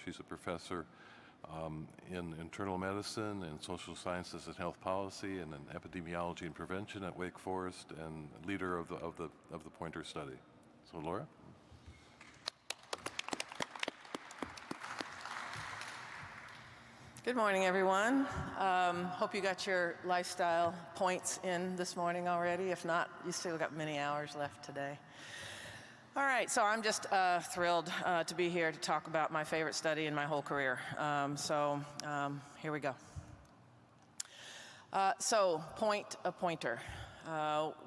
She's a professor in internal medicine and social sciences and health policy and in epidemiology and prevention at Wake Forest, and leader of the Pointer study. So, Laura. Good morning, everyone. Hope you got your lifestyle points in this morning already. If not, you still got many hours left today. All right, so I'm just thrilled to be here to talk about my favorite study in my whole career. Here we go. Point a pointer.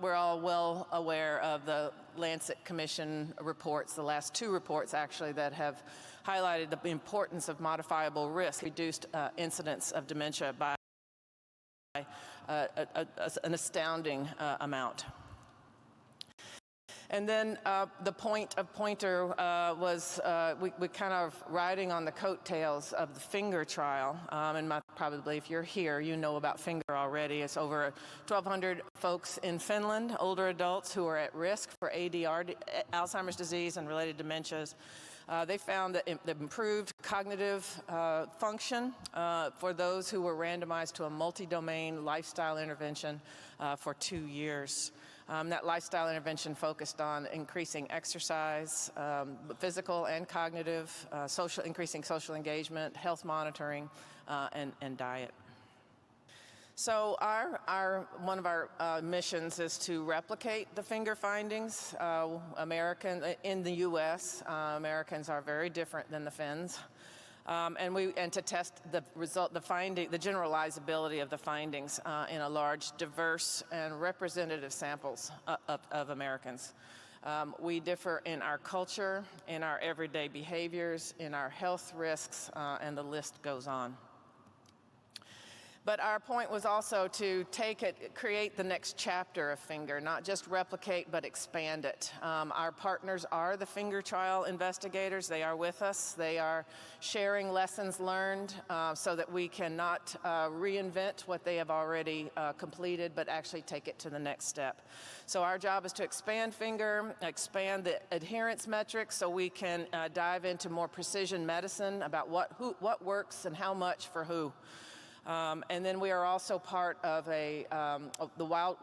We're all well aware of the Lancet Commission reports, the last two reports actually, that have highlighted the importance of modifiable risk, reduced incidence of dementia by an astounding amount. And then the point of Pointer was we kind of riding on the coattails of the FINGER trial. And probably if you're here, you know about FINGER already. It's over 1,200 folks in Finland, older adults who are at risk for ADR, Alzheimer's disease and related dementias. They found that the improved cognitive function for those who were randomized to a multi-domain lifestyle intervention for 2 years. That lifestyle intervention focused on increasing exercise, physical and cognitive, increasing social engagement, health monitoring, and diet. So one of our missions is to replicate the FINGER findings. In the U.S., Americans are very different than the Finns. And to test the generalizability of the findings in a large, diverse, and representative samples of Americans. We differ in our culture, in our everyday behaviors, in our health risks, and the list goes on. But our point was also to create the next chapter of FINGER, not just replicate, but expand it. Our partners are the FINGER trial investigators. They are with us. They are sharing lessons learned so that we can not reinvent what they have already completed, but actually take it to the next step. So our job is to expand FINGER, expand the adherence metrics so we can dive into more precision medicine about what works and how much for who. And then we are also part of the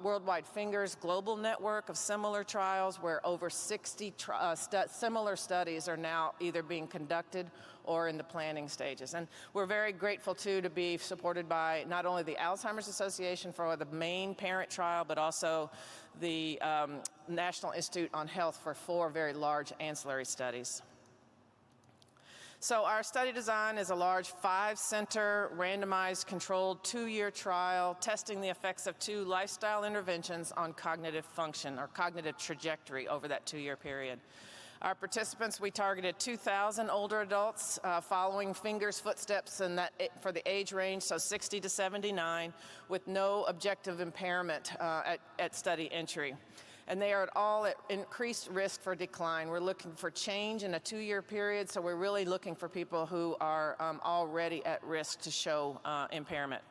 Worldwide FINGER's global network of similar trials where over 60 similar studies are now either being conducted or in the planning stages. And we're very grateful, too, to be supported by not only the Alzheimer's Association for the main parent trial, but also the National Institute on Health for 4 very large ancillary studies. So our study design is a large 5-center randomized controlled 2-year trial testing the effects of 2 lifestyle interventions on cognitive function or cognitive trajectory over that 2-year period. Our participants, we targeted 2,000 older adults following FINGER's footsteps for the age range, so 60 to 79, with no objective impairment at study entry. And they are all at increased risk for decline. We're looking for change in a 2-year period, so we're really looking for people who are already at risk to show impairment.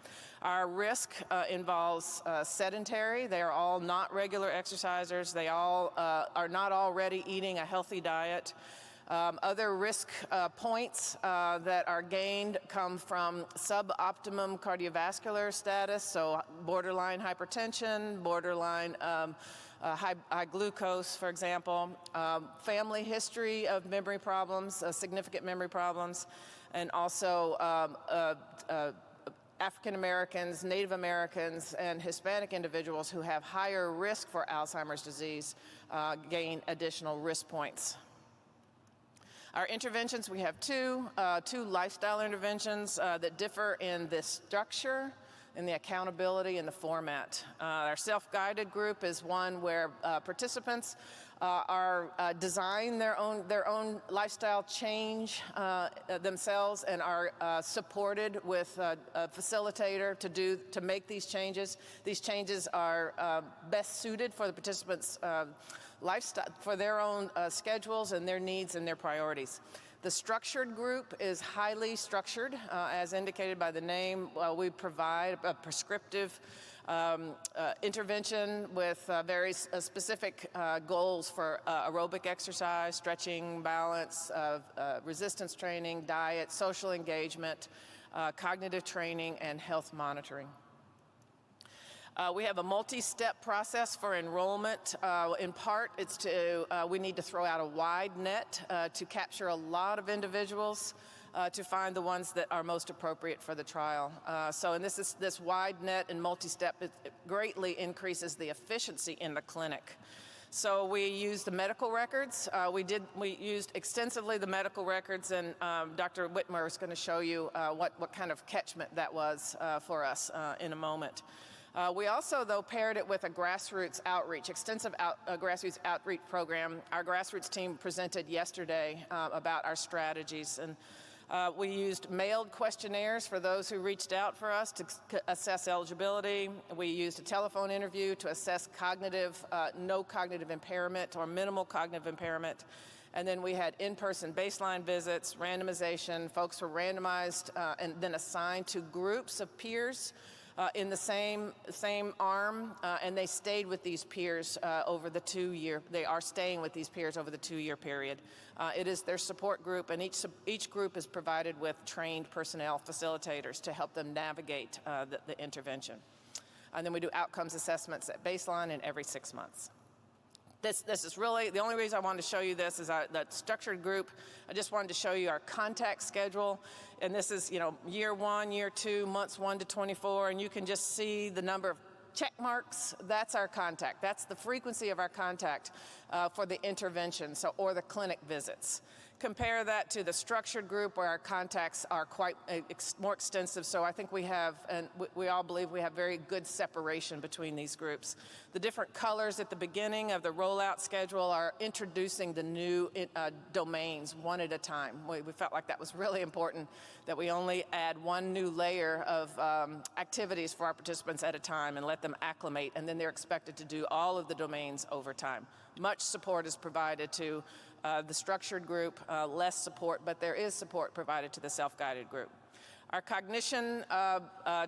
Our risk involves sedentary. They are all not regular exercisers. They all are not already eating a healthy diet. Other risk points that are gained come from suboptimum cardiovascular status, so borderline hypertension, borderline high glucose, for example, family history of memory problems, significant memory problems, and also African Americans, Native Americans, and Hispanic individuals who have higher risk for Alzheimer's disease gain additional risk points. Our interventions, we have two lifestyle interventions that differ in the structure, in the accountability, and the format. Our self-guided group is one where participants are design their own lifestyle change themselves and are supported with a facilitator to make these changes. These changes are best suited for the participants' lifestyle, for their own schedules and their needs and their priorities. The structured group is highly structured, as indicated by the name. We provide a prescriptive Intervention with very specific goals for aerobic exercise, stretching, balance, resistance training, diet, social engagement, cognitive training, and health monitoring. We have a multi-step process for enrollment. In part, it's we need to throw out a wide net to capture a lot of individuals to find the ones that are most appropriate for the trial. And this wide net and multi-step, it greatly increases the efficiency in the clinic. So we used the medical records. We used extensively the medical records, and Dr. Whitmer is going to show you what kind of catchment that was for us in a moment. We also, though, paired it with a grassroots outreach, extensive grassroots outreach program. Our grassroots team presented yesterday about our strategies, and we used mailed questionnaires for those who reached out for us to assess eligibility. We used a telephone interview to assess no cognitive impairment or minimal cognitive impairment. And then we had in-person baseline visits, randomization. Folks were randomized and then assigned to groups of peers in the same arm, and they stayed with these peers over the 2-year. They are staying with these peers over the 2-year period. It is their support group, and each group is provided with trained personnel facilitators to help them navigate the intervention. And then we do outcomes assessments at baseline and every 6 months. This is really, the only reason I wanted to show you this is that structured group. I just wanted to show you our contact schedule. And this is, year 1, year 2, months 1 to 24. And you can just see the number of check marks. That's our contact. That's the frequency of our contact for the intervention, or the clinic visits. Compare that to the structured group where our contacts are quite more extensive. So I think we have, and we all believe we have very good separation between these groups. The different colors at the beginning of the rollout schedule are introducing the new domains one at a time. We felt like that was really important, that we only add one new layer of activities for our participants at a time and let them acclimate, and then they're expected to do all of the domains over time. Much support is provided to the structured group, less support, but there is support provided to the self-guided group. Our cognition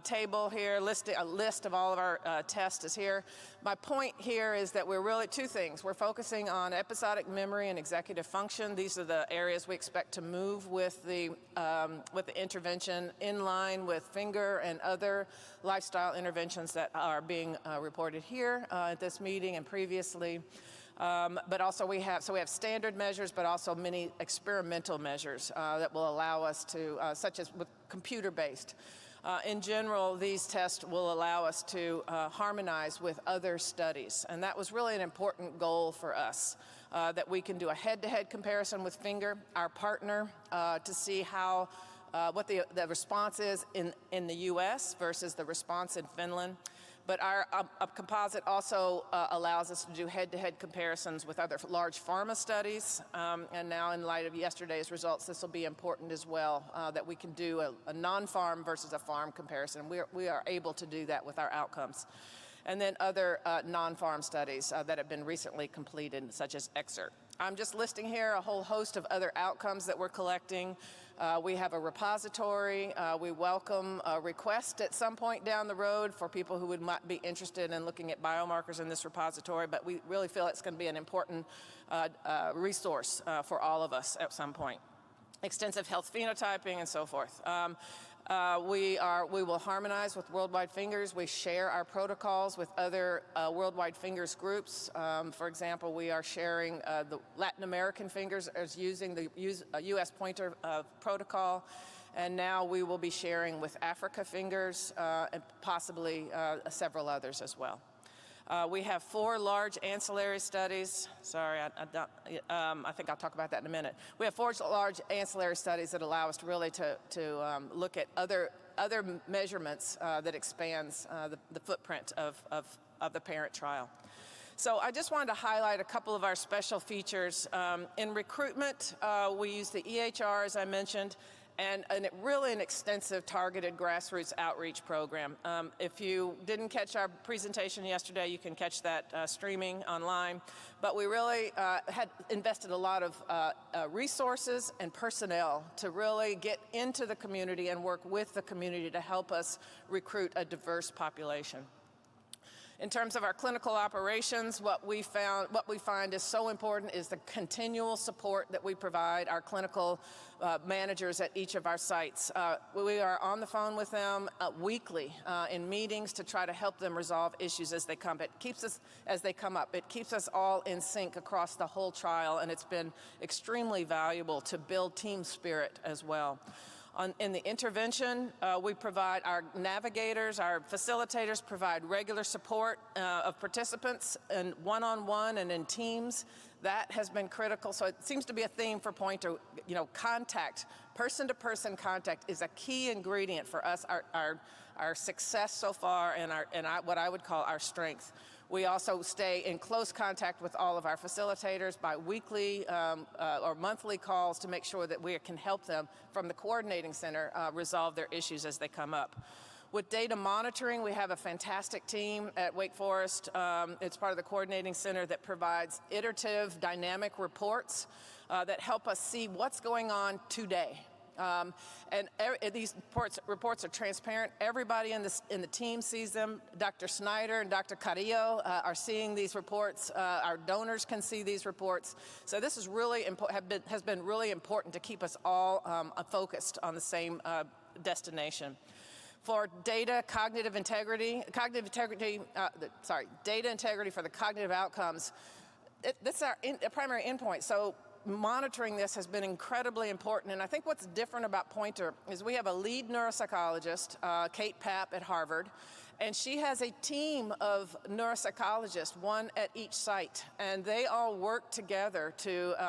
table here, a list of all of our tests is here. My point here is that we're really two things. We're focusing on episodic memory and executive function. These are the areas we expect to move with the intervention in line with finger and other lifestyle interventions that are being reported here at this meeting and previously. But also we have standard measures, but also many experimental measures that will allow us to, such as with computer-based. In general, these tests will allow us to harmonize with other studies, and that was really an important goal for us, that we can do a head-to-head comparison with finger, our partner, to see how what the response is in the U.S. versus the response in Finland. But our composite also allows us to do head-to-head comparisons with other large pharma studies. And now, in light of yesterday's results, this will be important as well, that we can do a non-pharm versus a pharm comparison. We are able to do that with our outcomes. And then other non-pharm studies that have been recently completed, such as EXERT. I'm just listing here a whole host of other outcomes that we're collecting. We have a repository. We welcome a request at some point down the road for people who would might be interested in looking at biomarkers in this repository, but we really feel it's going to be an important resource for all of us at some point. Extensive health phenotyping and so forth. We will harmonize with Worldwide Fingers. We share our protocols with other Worldwide Fingers groups. For example, we are sharing the Latin American Fingers as using the U.S. pointer protocol. And now we will be sharing with Africa Fingers and possibly several others as well. We have 4 large ancillary studies. Sorry, I think I'll talk about that in a minute. We have 4 large ancillary studies that allow us to really to look at other measurements that expands the footprint of the parent trial. So I just wanted to highlight a couple of our special features. In recruitment, we use the EHR, as I mentioned, and really an extensive targeted grassroots outreach program. If you didn't catch our presentation yesterday, you can catch that streaming online. But we really had invested a lot of resources and personnel to really get into the community and work with the community to help us recruit a diverse population. In terms of our clinical operations, what we find is so important is the continual support that we provide our clinical managers at each of our sites. We are on the phone with them weekly in meetings to try to help them resolve issues as they come. It keeps us It keeps us all in sync across the whole trial, and it's been extremely valuable to build team spirit as well. In the intervention, we provide our navigators, our facilitators provide regular support of participants and one-on-one and in teams. That has been critical. So it seems to be a theme for Pointer. Contact, person-to-person contact is a key ingredient for us, our success so far and what I would call our strength. We also stay in close contact with all of our facilitators by weekly or monthly calls to make sure that we can help them from the coordinating center resolve their issues as they come up. With data monitoring, we have a fantastic team at Wake Forest. It's part of the coordinating center that provides iterative, dynamic reports that help us see what's going on today. These reports are transparent. Everybody in the team sees them. Dr. Snyder and Dr. Carrillo are seeing these reports. Our donors can see these reports. So this is really has been really important to keep us all focused on the same destination. For data integrity for the cognitive outcomes, that's our primary endpoint. So monitoring this has been incredibly important, and I think what's different about Pointer is we have a lead neuropsychologist, Kate Papp at Harvard, and she has a team of neuropsychologists, one at each site, and they all work together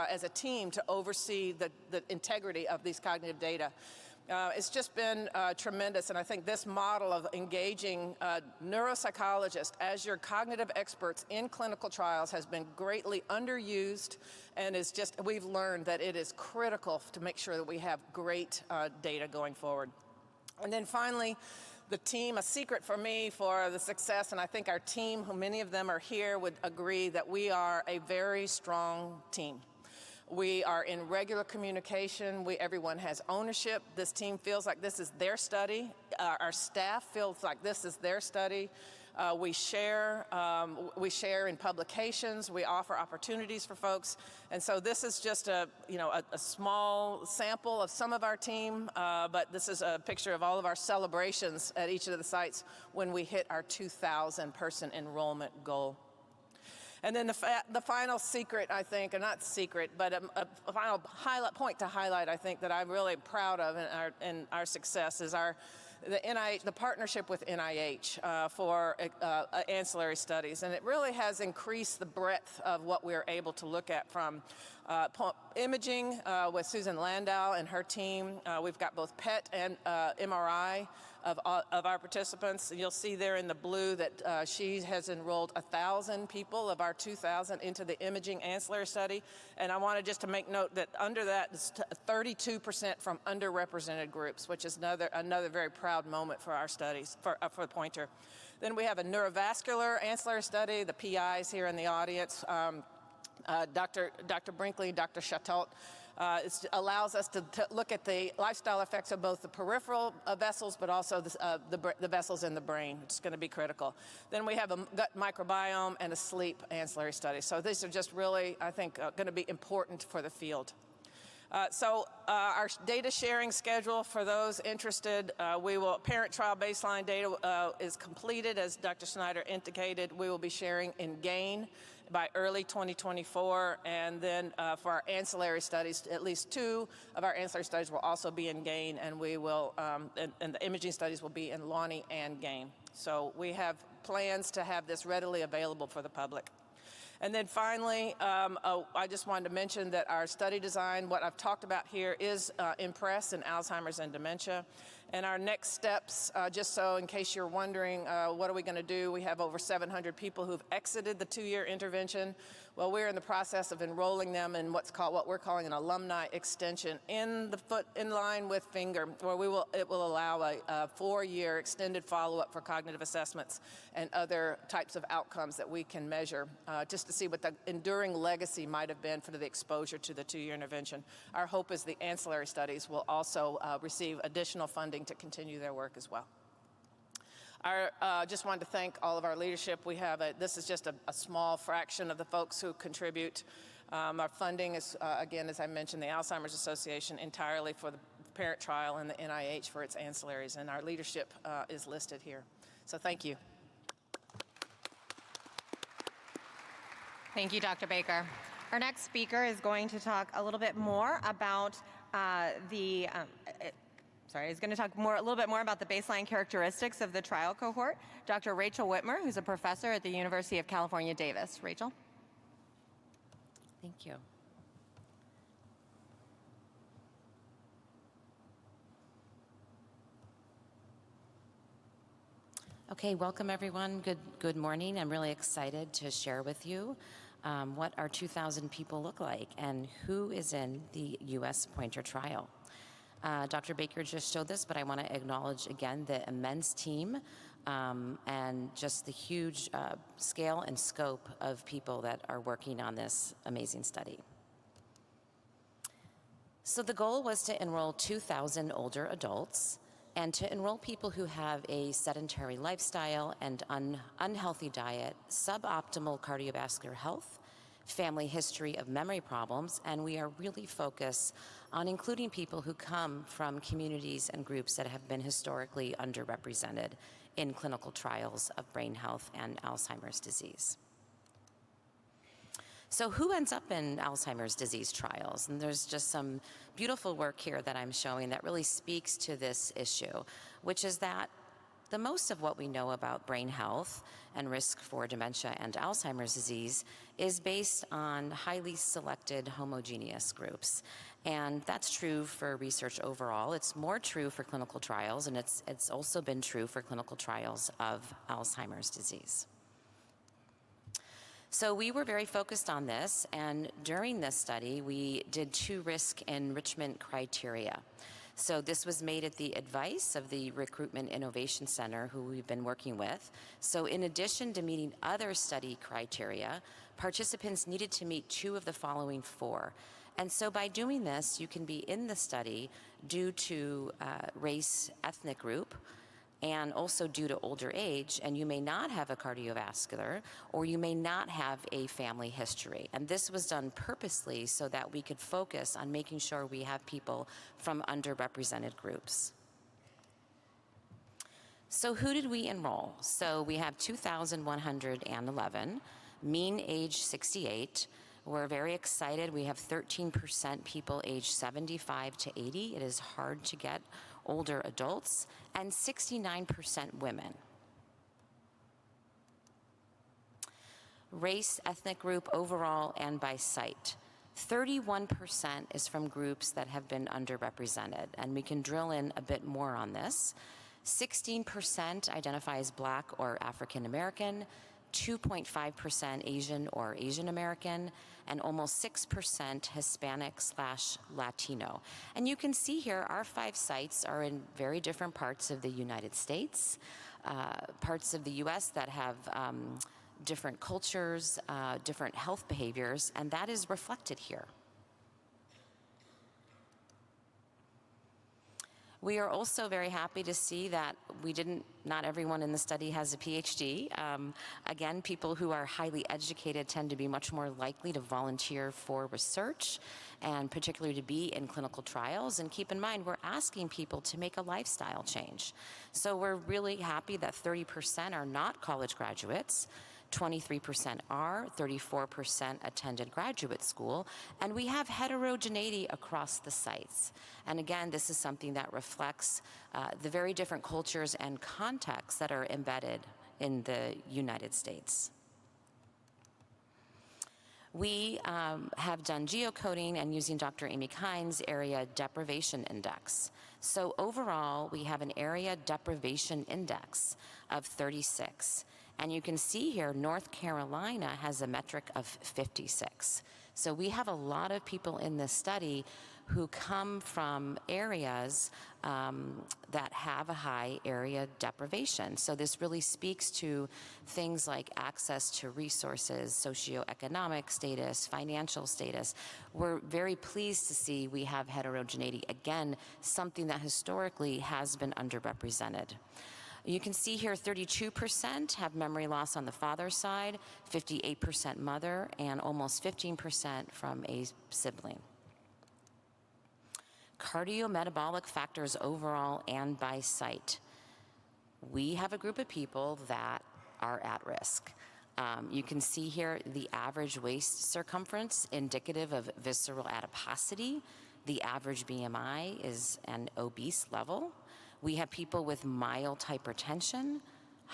as a team to oversee the integrity of these cognitive data. It's just been tremendous, and I think this model of engaging neuropsychologists as your cognitive experts in clinical trials has been greatly underused, and we've learned that it is critical to make sure that we have great data going forward. And then finally, the team, a secret for me for the success, and I think our team, who many of them are here, would agree that we are a very strong team. We are in regular communication. Everyone has ownership. This team feels like this is their study. Our staff feels like this is their study. We share in publications. We offer opportunities for folks. And so this is just a small sample of some of our team, but this is a picture of all of our celebrations at each of the sites when we hit our 2,000 person enrollment goal. And then the final secret, I think, or not secret, but a final point to highlight, I think, that I'm really proud of in our success is the partnership with NIH for ancillary studies. And it really has increased the breadth of what we're able to look at from imaging with Susan Landau and her team. We've got both PET and MRI of our participants. You'll see there in the blue that she has enrolled 1,000 people of our 2,000 into the imaging ancillary study. And I wanted just to make note that under that is 32% from underrepresented groups, which is another very proud moment for our studies, for Pointer. Then we have a neurovascular ancillary study. The PIs here in the audience, Dr. Brinkley, Dr. Chatot. It allows us to look at the lifestyle effects of both the peripheral vessels, but also the vessels in the brain, which is going to be critical. Then we have a gut microbiome and a sleep ancillary study. So these are just really, I think, going to be important for the field. Our data sharing schedule for those interested, parent trial baseline data is completed, as Dr. Snyder indicated. We will be sharing in GAIN by early 2024, and then for our ancillary studies, at least 2 of our ancillary studies will also be in GAIN, and we will, and the imaging studies will be in Lonnie and GAIN. So we have plans to have this readily available for the public. And then finally, I just wanted to mention that our study design, what I've talked about here, is IMPRESS in Alzheimer's and dementia. And our next steps, just so in case you're wondering, what are we going to do? We have over 700 people who've exited the 2-year intervention. Well, we're in the process of enrolling them in what we're calling an alumni extension in line with FINGER, where it will allow a 4-year extended follow-up for cognitive assessments and other types of outcomes that we can measure, just to see what the enduring legacy might have been for the exposure to the 2-year intervention. Our hope is the ancillary studies will also receive additional funding to continue their work as well. Just wanted to thank all of our leadership. This is just a small fraction of the folks who contribute. Our funding is, again, as I mentioned, the Alzheimer's Association entirely for the parent trial and the NIH for its ancillaries, and our leadership is listed here. So thank you. Thank you, Dr. Baker. Our next speaker is going to talk a little bit more about is going to talk a little bit more about the baseline characteristics of the trial cohort. Dr. Rachel Whitmer, who's a professor at the University of California, Davis. Rachel. Thank you. Okay, welcome everyone. Good morning. I'm really excited to share with you what our 2,000 people look like and who is in the U.S. Pointer trial. Dr. Baker just showed this, but I want to acknowledge again the immense team and just the huge scale and scope of people that are working on this amazing study. So the goal was to enroll 2,000 older adults and to enroll people who have a sedentary lifestyle and unhealthy diet, suboptimal cardiovascular health, family history of memory problems, and we are really focused on including people who come from communities and groups that have been historically underrepresented in clinical trials of brain health and Alzheimer's disease. So who ends up in Alzheimer's disease trials? And there's just some beautiful work here that I'm showing that really speaks to this issue, which is that the most of what we know about brain health and risk for dementia and Alzheimer's disease is based on highly selected homogeneous groups. And that's true for research overall. It's more true for clinical trials, and it's also been true for clinical trials of Alzheimer's disease. So we were very focused on this, and during this study, we did 2 risk enrichment criteria. So this was made at the advice of the Recruitment Innovation Center, who we've been working with. So in addition to meeting other study criteria, participants needed to meet 2 of the following 4. And so by doing this, you can be in the study due to race, ethnic group, and also due to older age, and you may not have a cardiovascular, or you may not have a family history. And this was done purposely so that we could focus on making sure we have people from underrepresented groups. So who did we enroll? So we have 2,111, mean age 68. We're very excited. We have 13% people aged 75 to 80. It is hard to get older adults, and 69% women. Race, ethnic group overall, and by site. 31% is from groups that have been underrepresented, and we can drill in a bit more on this. 16% identify as Black or African American, 2.5% Asian or Asian American, and almost 6% Hispanic/Latino. And you can see here our 5 sites are in very different parts of the United States, parts of the US that have different cultures, different health behaviors, and that is reflected here. We are also very happy to see that not everyone in the study has a PhD. Again, people who are highly educated tend to be much more likely to volunteer for research, and particularly to be in clinical trials. And keep in mind, we're asking people to make a lifestyle change. So we're really happy that 30% are not college graduates, 23% are, 34% attended graduate school, and we have heterogeneity across the sites. And again, this is something that reflects the very different cultures and contexts that are embedded in the United States. We have done geocoding and using Dr. Amy Kine's area deprivation index. So overall, we have an area deprivation index of 36. And you can see here, North Carolina has a metric of 56. So we have a lot of people in this study who come from areas that have a high area deprivation. So this really speaks to things like access to resources, socioeconomic status, financial status. We're very pleased to see we have heterogeneity. Again, something that historically has been underrepresented. You can see here 32% have memory loss on the father's side, 58% mother, and almost 15% from a sibling. Cardiometabolic factors overall and by site. We have a group of people that are at risk. You can see here the average waist circumference indicative of visceral adiposity. The average BMI is an obese level. We have people with mild hypertension,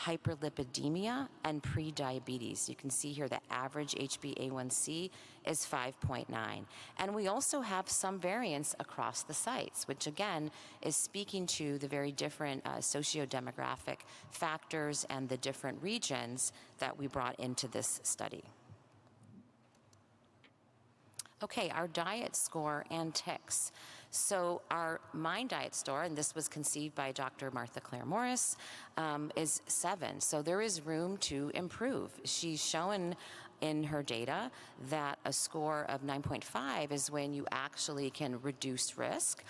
hyperlipidemia, and prediabetes. You can see here the average HbA1c is 5.9. And we also have some variance across the sites, which again is speaking to the very different socio-demographic factors and the different regions that we brought into this study. Okay, our diet score and tics. So our Mind Diet score, and this was conceived by Dr. Martha Claire Morris, is 7. So there is room to improve. She's shown in her data that a score of 9.5 is when you actually can reduce risk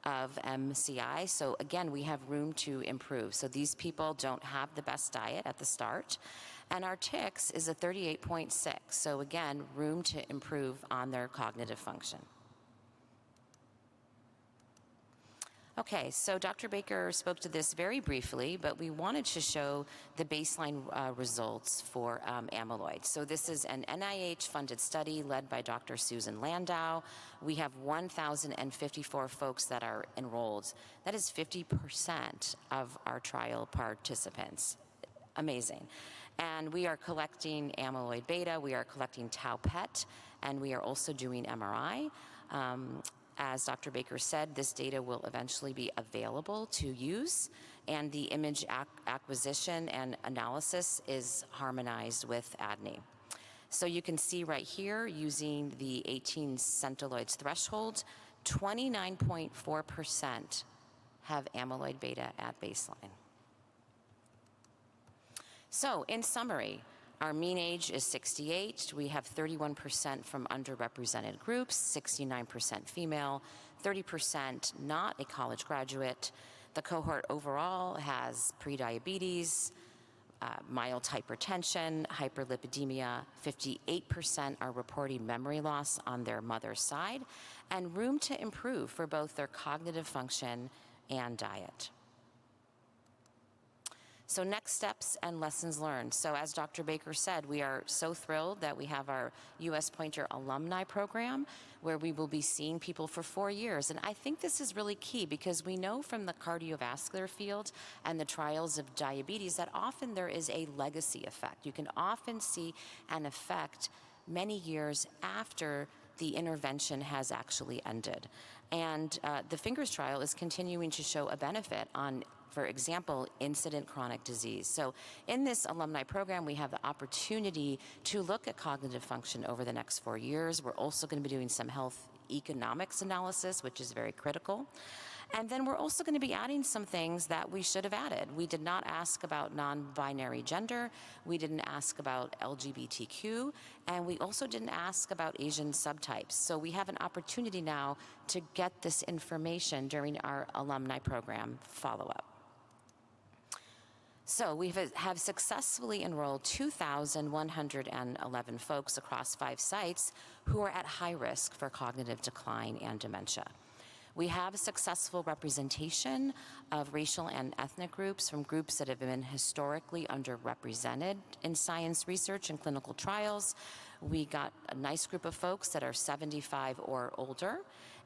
of MCI. So again, we have room to improve. So these people don't have the best diet at the start. And our tics is a 38.6. So again, room to improve on their cognitive function. Okay, so Dr. Baker spoke to this very briefly, but we wanted to show the baseline results for amyloid. So this is an NIH-funded study led by Dr. Susan Landau. We have 1,054 folks that are enrolled. That is 50% of our trial participants. Amazing. And we are collecting amyloid beta, we are collecting tau PET, and we are also doing MRI. As Dr. Baker said, this data will eventually be available to use, and the image acquisition and analysis is harmonized with ADNI. So you can see right here, using the 18 centiloids threshold, 29.4% have amyloid beta at baseline. So in summary, our mean age is 68. We have 31% from underrepresented groups, 69% female, 30% not a college graduate. The cohort overall has prediabetes, mild hypertension, hyperlipidemia. 58% are reporting memory loss on their mother's side, and room to improve for both their cognitive function and diet. So next steps and lessons learned. So as Dr. Baker said, we are so thrilled that we have our US Pointer alumni program where we will be seeing people for 4 years. And I think this is really key because we know from the cardiovascular field and the trials of diabetes that often there is a legacy effect. You can often see an effect many years after the intervention has actually ended. And the FINGERS trial is continuing to show a benefit on, for example, incident chronic disease. So in this alumni program, we have the opportunity to look at cognitive function over the next 4 years. We're also going to be doing some health economics analysis, which is very critical. And then we're also going to be adding some things that we should have added. We did not ask about non-binary gender. We didn't ask about LGBTQ. And we also didn't ask about Asian subtypes. So we have an opportunity now to get this information during our alumni program follow-up. So we have successfully enrolled 2,111 folks across 5 sites who are at high risk for cognitive decline and dementia. We have successful representation of racial and ethnic groups from groups that have been historically underrepresented in science research and clinical trials. We got a nice group of folks that are 75 or older.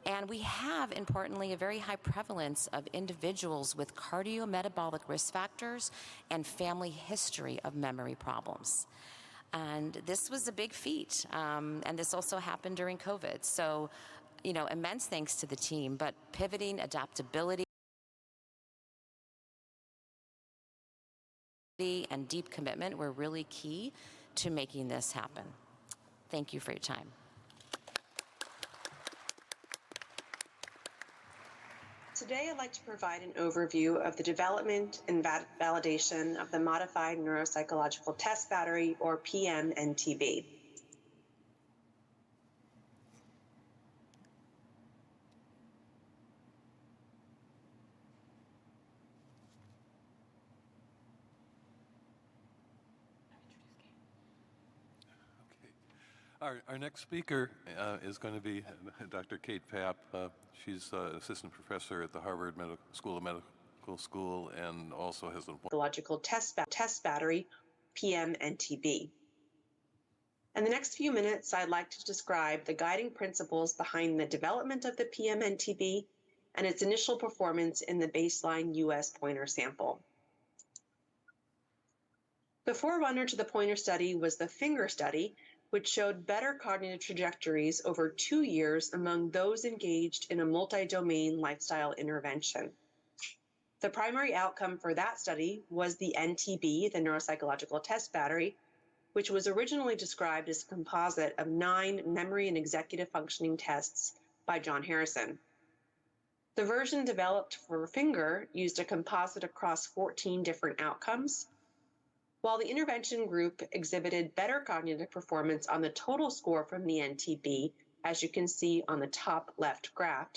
And we have, importantly, a very high prevalence of individuals with cardiometabolic risk factors and family history of memory problems. And this was a big feat. And this also happened during COVID. So, you know, immense thanks to the team, but pivoting, adaptability, and deep commitment were really key to making this happen. Thank you for your time. Today, I'd like to provide an overview of the development and validation of the Modified Neuropsychological Test Battery, or PMNTB. Our next speaker is going to be Dr. Kate Papp. She's assistant professor at the Harvard School of Medical School and also has an appointment. Psychological test battery, PMNTB. In the next few minutes, I'd like to describe the guiding principles behind the development of the PMNTB and its initial performance in the baseline U.S. pointer sample. The forerunner to the pointer study was the finger study, which showed better cognitive trajectories over 2 years among those engaged in a multi-domain lifestyle intervention. The primary outcome for that study was the NTB, the neuropsychological test battery, which was originally described as a composite of 9 memory and executive functioning tests by John Harrison. The version developed for finger used a composite across 14 different outcomes. While the intervention group exhibited better cognitive performance on the total score from the NTB, as you can see on the top left graph,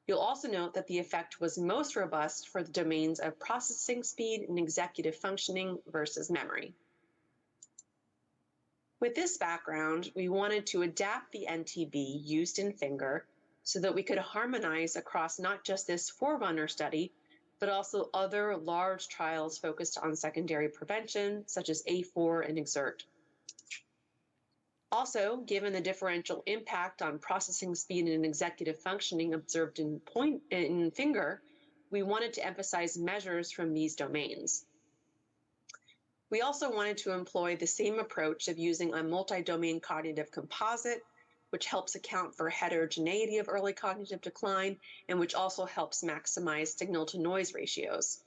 you'll also note that the effect was most robust for the domains of processing speed and executive functioning versus memory. With this background, we wanted to adapt the NTB used in finger so that we could harmonize across not just this forerunner study, but also other large trials focused on secondary prevention, such as A4 and EXERT. Also, given the differential impact on processing speed and executive functioning observed in finger, we wanted to emphasize measures from these domains. We also wanted to employ the same approach of using a multi-domain cognitive composite, which helps account for heterogeneity of early cognitive decline and which also helps maximize signal-to-noise ratios.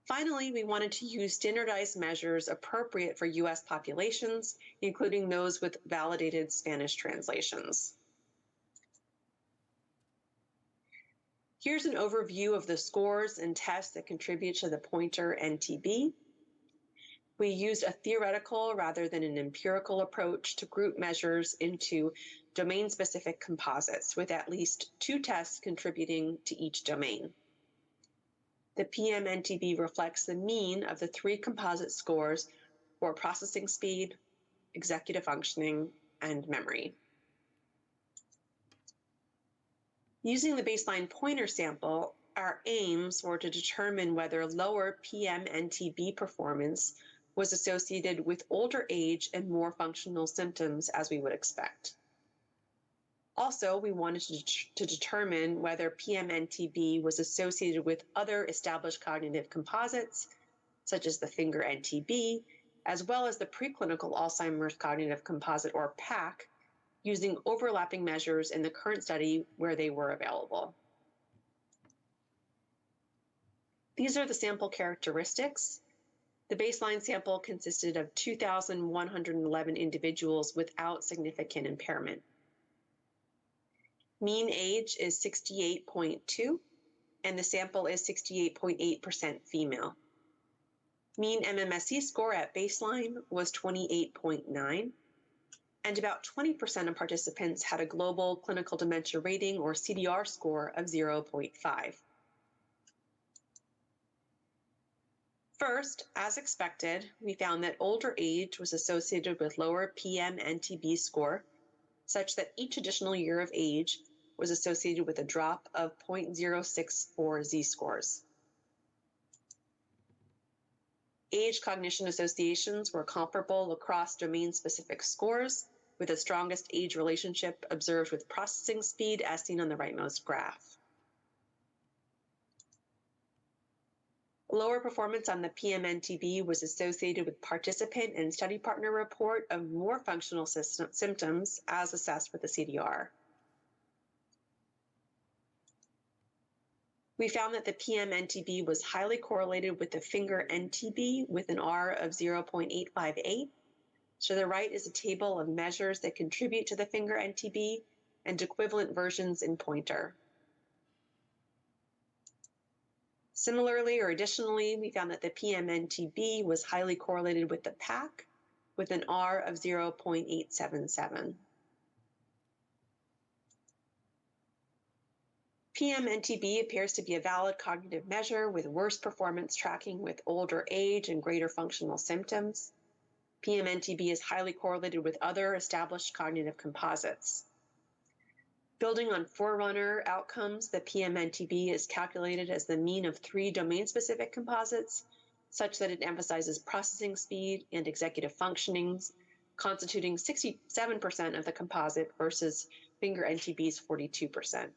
Finally, we wanted to use standardized measures appropriate for U.S. populations, including those with validated Spanish translations. Here's an overview of the scores and tests that contribute to the pointer NTB. We used a theoretical rather than an empirical approach to group measures into domain-specific composites, with at least 2 tests contributing to each domain. The PMNTB reflects the mean of the 3 composite scores for processing speed, executive functioning, and memory. Using the baseline pointer sample, our aims were to determine whether lower PMNTB performance was associated with older age and more functional symptoms, as we would expect. Also, we wanted to determine whether PMNTB was associated with other established cognitive composites, such as the finger NTB, as well as the preclinical Alzheimer's Cognitive Composite, or PAC, using overlapping measures in the current study where they were available. These are the sample characteristics. The baseline sample consisted of 2,111 individuals without significant impairment. Mean age is 68.2, and the sample is 68.8% female. Mean MMSE score at baseline was 28.9, and about 20% of participants had a global clinical dementia rating, or CDR score, of 0.5. First, as expected, we found that older age was associated with lower PMNTB score, such that each additional year of age was associated with a drop of 0.064 Z-scores. Age cognition associations were comparable across domain-specific scores, with the strongest age relationship observed with processing speed, as seen on the rightmost graph. Lower performance on the PMNTB was associated with participant and study partner report of more functional symptoms as assessed with the CDR. We found that the PMNTB was highly correlated with the finger NTB with an R of 0.858. To the right is a table of measures that contribute to the finger NTB and equivalent versions in pointer. Similarly, or additionally, we found that the PMNTB was highly correlated with the PAC with an R of 0.877. PMNTB appears to be a valid cognitive measure with worse performance tracking with older age and greater functional symptoms. PMNTB is highly correlated with other established cognitive composites. Building on Forerunner outcomes, the PMNTB is calculated as the mean of 3 domain-specific composites, such that it emphasizes processing speed and executive functionings, constituting 67% of the composite versus finger NTB's 42%.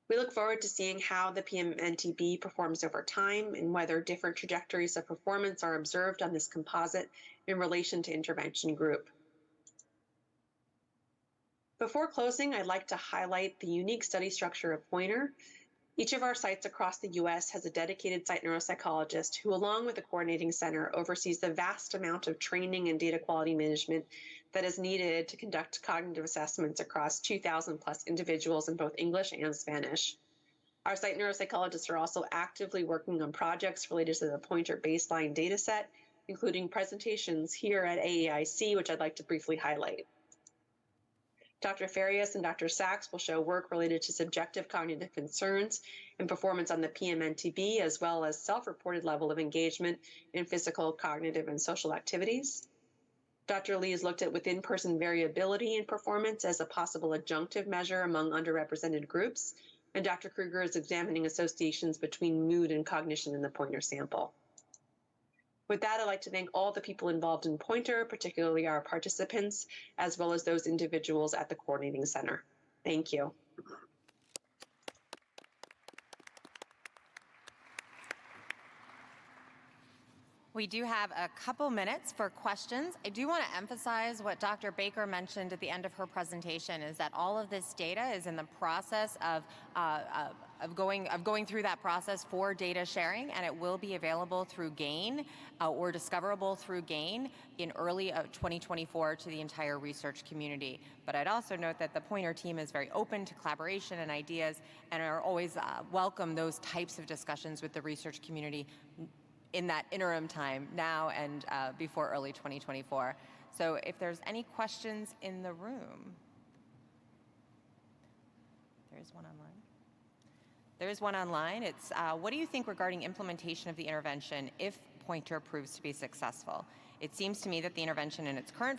We look forward to seeing how the PMNTB performs over time and whether different trajectories of performance are observed on this composite in relation to intervention group. Before closing, I'd like to highlight the unique study structure of Pointer. Each of our sites across the U.S. has a dedicated site neuropsychologist who, along with the coordinating center, oversees the vast amount of training and data quality management that is needed to conduct cognitive assessments across 2,000 plus individuals in both English and Spanish. Our site neuropsychologists are also actively working on projects related to the Pointer baseline dataset, including presentations here at AAIC, which I'd like to briefly highlight. Dr. Farias and Dr. Sachs will show work related to subjective cognitive concerns and performance on the PMNTB, as well as self-reported level of engagement in physical, cognitive, and social activities. Dr. Lee has looked at within-person variability in performance as a possible adjunctive measure among underrepresented groups, and Dr. Kruger is examining associations between mood and cognition in the Pointer sample. With that, I'd like to thank all the people involved in Pointer, particularly our participants, as well as those individuals at the Coordinating Center. Thank you. We do have a couple minutes for questions. I do want to emphasize what Dr. Baker mentioned at the end of her presentation, is that all of this data is in the process of going through that process for data sharing, and it will be available through GAIN or discoverable through GAIN in early 2024 to the entire research community. But I'd also note that the Pointer team is very open to collaboration and ideas, and are always welcome those types of discussions with the research community in that interim time, now and before early 2024. So if there's any questions in the room. There's one online. There's one online. It's, what do you think regarding implementation of the intervention if Pointer proves to be successful? It seems to me that the intervention in its current